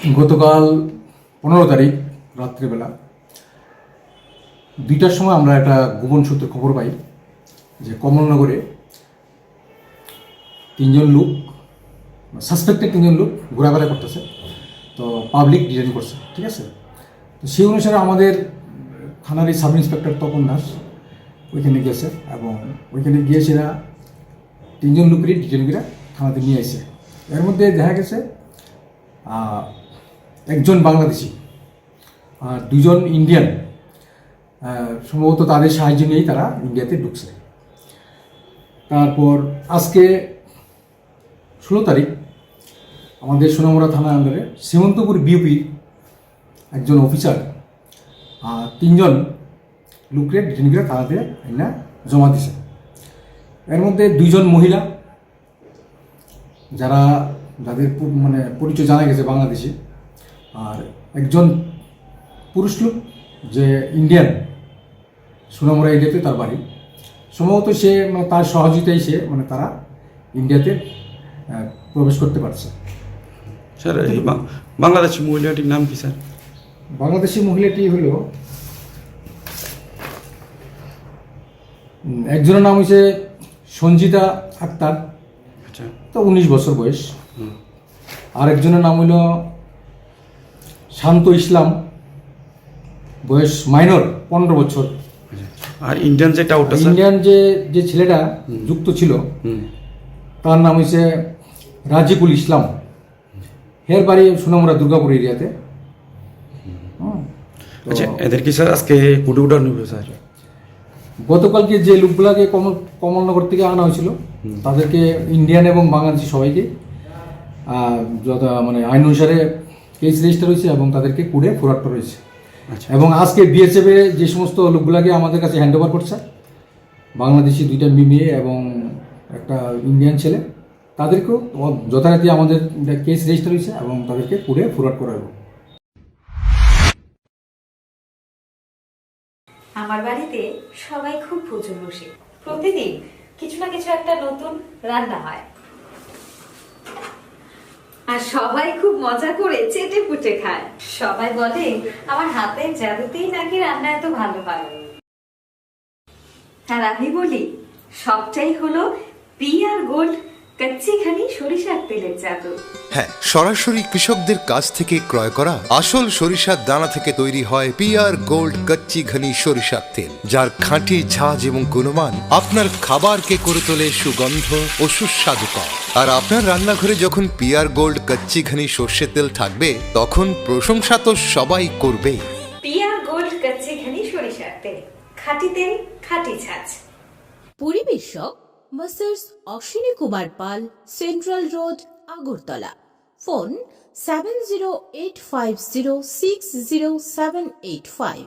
গতকাল 15 তারিখ রাত্রিবেলা 2টার সময় আমরা একটা গোপন সূত্রে খবর পাই যে কমলনগরে 3জন লোক, সাসপেক্টেড 3জন লোক ঘোরাফেরা করতেছে, তো পাবলিক ডিটেইন করছে। ঠিক আছে, তো সেই অনুসারে আমাদের থানার সাব ইন্সপেক্টর তপন দাস ওইখানে গেছে এবং ওইখানে গিয়ে সেরা 3জন লোকেরই ডিটেইন করে থানাতে নিয়ে আসে। এর মধ্যে দেখা গেছে একজন বাংলাদেশি আর 2জন ইন্ডিয়ান, সম্ভবত তাদের সাহায্য নিয়েই তারা ইন্ডিয়াতে ঢুকছে। তারপর আজকে 16 তারিখ আমাদের সোনামুড়া থানা আন্ডারে সীমন্তপুর বিউপির একজন অফিসার 3জন লোককে ডিটেইন করে থানাতে আইনা জমা দিছে। এর মধ্যে 2জন মহিলা যাদের পরিচয় জানা গেছে বাংলাদেশি, আর একজন পুরুষ লোক যে ইন্ডিয়ান, সোনামুড়া এরিয়াতে তার বাড়ি। সম্ভবত সে তার সহযোগিতায় সে তারা ইন্ডিয়াতে প্রবেশ করতে পারছে। স্যার এই বাংলাদেশি মহিলাটির নাম কি স্যার? বাংলাদেশি মহিলাটি হলো, একজনের নাম হচ্ছে সঞ্জিতা আক্তার, আচ্ছা, তো 19 বছর বয়স। আর একজনের নাম হইল শান্ত ইসলাম, বয়স মাইনর 15 বছর। আর ইন্ডিয়ান যেটা ওটা স্যার? ইন্ডিয়ান যে ছেলেটা যুক্ত ছিল তার নাম হচ্ছে রাজিকুল ইসলাম, হের বাড়ি সোনামুড়া দুর্গাপুর এরিয়াতে। আচ্ছা, এদের কি স্যার আজকে কোর্টে উঠানো হবে স্যার? গতকালকে যে লোকগুলাকে কমলনগর থেকে আনা হয়েছিল তাদেরকে ইন্ডিয়ান এবং বাংলাদেশি সবাইকে আইন অনুসারে কেস রেজিস্টার হয়েছে এবং তাদেরকে কোর্টে ফরওয়ার্ড করা হয়েছে। এবং আজকে বিএসএফ যে সমস্ত লোকগুলাকে আমাদের কাছে হ্যান্ড ওভার করছে, বাংলাদেশি 2টা মেয়ে এবং একটা ইন্ডিয়ান ছেলে, তাদেরকেও যথারীতি আমাদের কেস রেজিস্টার হয়েছে এবং তাদেরকে কোর্টে ফরওয়ার্ড করা হবে। আমার বাড়িতে সবাই খুব প্রচুর বসে, প্রতিদিন কিছু না কিছু একটা নতুন রান্না হয়, আর সবাই খুব মজা করে চেটে পুটে খায়। সবাই বলে আমার হাতের জাদুতেই নাকি রান্না এত ভালো হয়। আর আমি বলি সবটাই হলো পিআর গোল্ড কচ্চিঘানি সরিষার তেলের জাদু। হ্যাঁ, সরাসরি কৃষকদের কাছ থেকে ক্রয় করা আসল সরিষার দানা থেকে তৈরি হয় পিআর গোল্ড কচ্চি ঘনি সরিষার তেল, যার খাঁটি ঝাঁজ এবং গুণমান আপনার খাবারকে করে তোলে সুগন্ধ ও সুস্বাদুকর। আর আপনার রান্নাঘরে যখন পিআর গোল্ড কচ্চি ঘনি সর্ষের তেল থাকবে তখন প্রশংসা তো সবাই করবে। পিআর গোল্ড কচ্চিঘানি সরিষার তেল, খাঁটি তেল, খাঁটি ঝাঁজ। পরিবেশক masters Ashwini Kumar Pal, central road, Agartala. Phone 7085060785।